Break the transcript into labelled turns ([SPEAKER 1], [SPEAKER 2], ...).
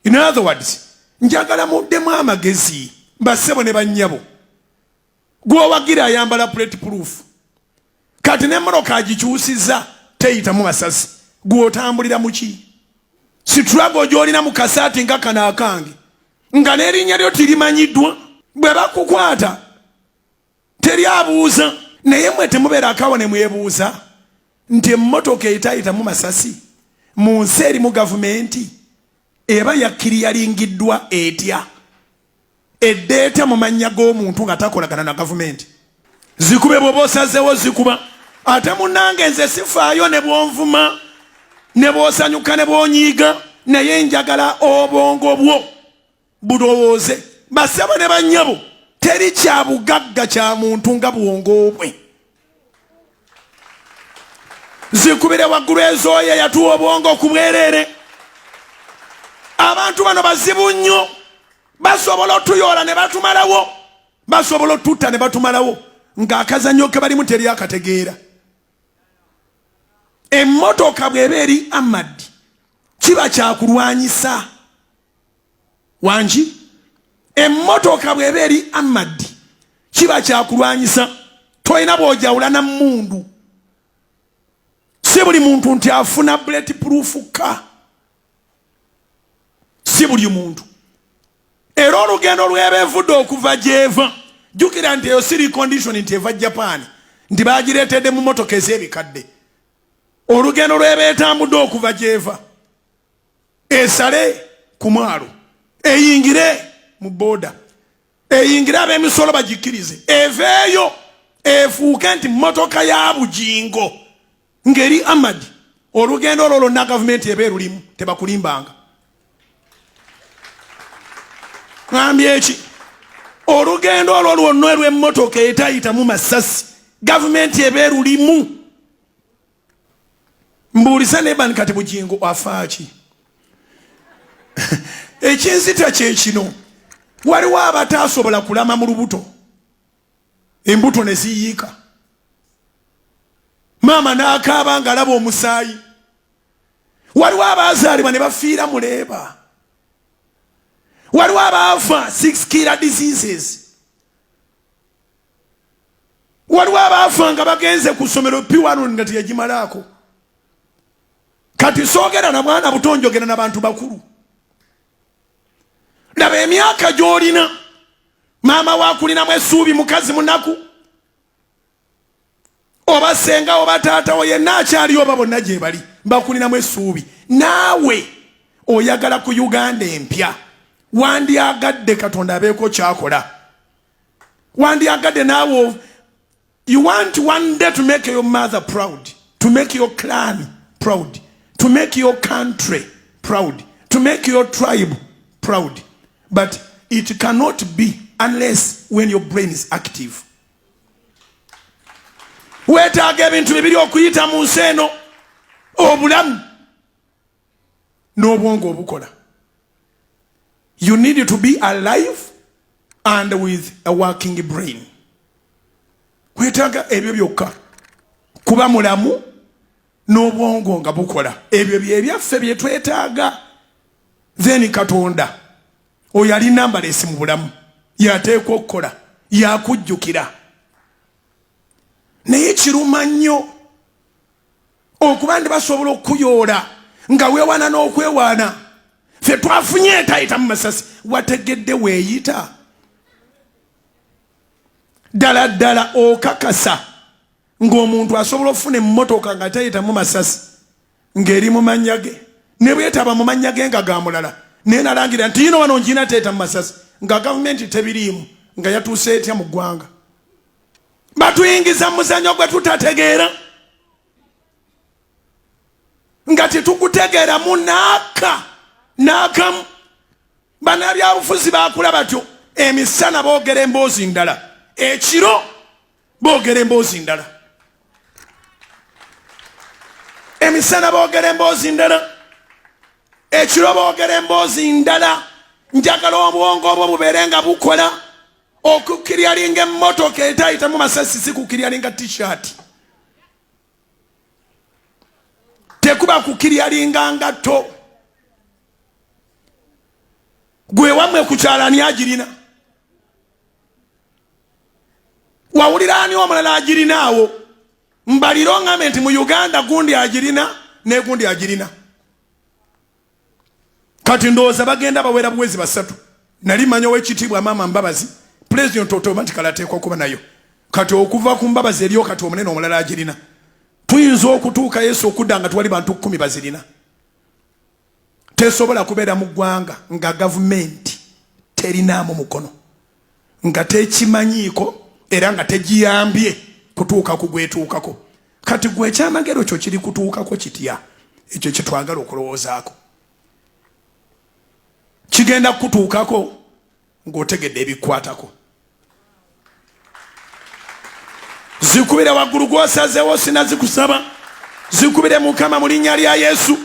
[SPEAKER 1] In other words, njagala muddemu amagezi bassebo ne bannyabo. Gwowagira ayambala plate proof. Kati n'emmotoka agikyusizza teyitamu masasi. Gw'otambulira mu ki? Struggle gy'olina mu kasaati nga kano akange. Nga n'erinnya lyo tirimanyiddwa. Bwe bakukwata teri abuuza. Naye mwe temubeera akawa ne mwebuuza nti emmotoka etayitamu masasi mu nsi erimu gavumenti eba yakkiriyalingiddwa etya eddeeta mu mannya g'omuntu nga takolagana na gavumenti. Zikube bw'oba osazeewo zikuba. Ate munnange nze sifaayo ne bwonvuma ne bw'osanyuka ne bw'onyiiga naye njagala obwongo bwo bulowooze. Bassebo ne bannyabo teri kya bugagga kya muntu nga bwongo bwe. Zikubire waggulu ezooya yatuwa obwongo ku bwereere. Abantu bano bazibu nnyo. Basobola otuyoola ne batumalawo. Basobola otutta ne batumalawo. Ng'akazannyo ke balimu teri akategeera. Emmotoka bw'eba eri amadi kiba kyakulwanyisa. Wangi? Emmotoka bw'eba eri amadi kiba kyakulwanyisa. Toyina bw'ojawula na mmundu. Si buli muntu nti afuna bulletproof ka. Si buli muntu. Era olugendo lw'eba evudde okuva gy'eva. Jjukira nti eyo si recondition nti eva Japan. Nti baagireetedde mu mmotoka ez'ebikadde. Olugendo lw'eba etambudde okuva gy'eva. Esale ku mwalo. Eyingire mu booda. Eyingire ab'emisolo bagikkirize. Eveeyo efuuke nti mmotoka ya bugingo. Ngeri amadi. Olugendo olwo lwonna gavumenti eba erulimu tebakulimbanga. Ngambye eki. Olugendo olwo lwonna lw'emmotoka etayitamu masasi gavumenti eba erulimu. Mbuulisa nebani kati bugingo afaaki. Ekinzita kye kino. Waliwo abataasobola kulama mu lubuto. Embuto ne ziyiika. Maama n'akaaba ng'alaba omusaayi. Waliwo abaazaalibwa ne bafiira mu leeba. Waliwo abaafa 6 killer diseases. Waliwo abaafa nga bagenze ku ssomero P1 nga teyagimalaako. Kati soogera na mwana buto njogera n'abantu bakulu. Laba emyaka gy'olina. Maama waakulinamu essuubi mukazi munaku. Oba senga oba taatawo yenna akyaliyo oba bonna gye bali. Bakulinamu essuubi. Naawe oyagala ku Uganda empya. Wandyagadde Katonda abeeko kyakola. Wandyagadde naawe. You want one day to make your mother proud. To make your clan proud. To make your country proud. To make your tribe proud. But it cannot be unless when your brain is active. Weetaaga ebintu bibiri okuyita mu nsi eno. Obulamu n'obwongo obukola. You need to be alive and with a working brain. Weetaaga ebyo byokka. Kuba mulamu n'obwongo nga bukola. Ebyo bye byaffe bye twetaaga. Then Katonda oyo ali numberless mu bulamu. Yateekwa okukola. Yakujjukira. Naye kiruma nnyo okuba ndi basobola okuyoola nga weewaana n'okwewaana. Ffe twafunye etayita mu masasi. Wategedde weeyita. Ddala ddala okakasa ng'omuntu asobola okufuna emmotoka nga tayita mu masasi ng'eri mu mannya ge. Ne bwetaba mu mannya ge nga ga mulala. Naye nalangira nti yino wano ngiina tayita mu masasi nga gavumenti tebiriimu nga yatuuse etya mu ggwanga. Batuyingiza muzanyo gwe tutategeera. Nga tetugutegeera munaaka. Naakamu. Bannabyabufuzi baakula batyo. Emisana boogera emboozi ndala. Ekiro boogera emboozi ndala. Emisana boogera emboozi ndala. Ekiro boogera emboozi ndala. Njagala obwongo obwo bubeere nga bukola. Okukiryalinga emmotoka etayita mu masasi si kukiryalinga t-shirt. Tekuba kukiryalinga ngatto. gwe wamwe kukyalani agirina wawulira ani omulala agirinaawo mbaliro ngambe nti mu Uganda gundi agirina ne gundi agirina kati ndowooza bagenda bawera buwezi basatu nali manyo w'ekitiibwa maama Mbabazi president automatically ateekwa kuba nayo kati okuva ku Mbabazi eriyo kati omunene omulala agirina tuyinza okutuuka Yesu okudda nga twali bantu 10 bazirina tesobola kubeera mu ggwanga nga gavumenti terinaamu mukono nga tekimanyiiko era nga tegiyambye kutuuka ku gwetuukako kati gwe ekyamagero kyo kiri kutuukako kitya ekyo kitwagala okulowoozaako kigenda kutuukako ng'otegedde ebikwatako zikubire waggulu gw'osazeewo sinazikusaba zikubire Mukama mu linnya lya Yesu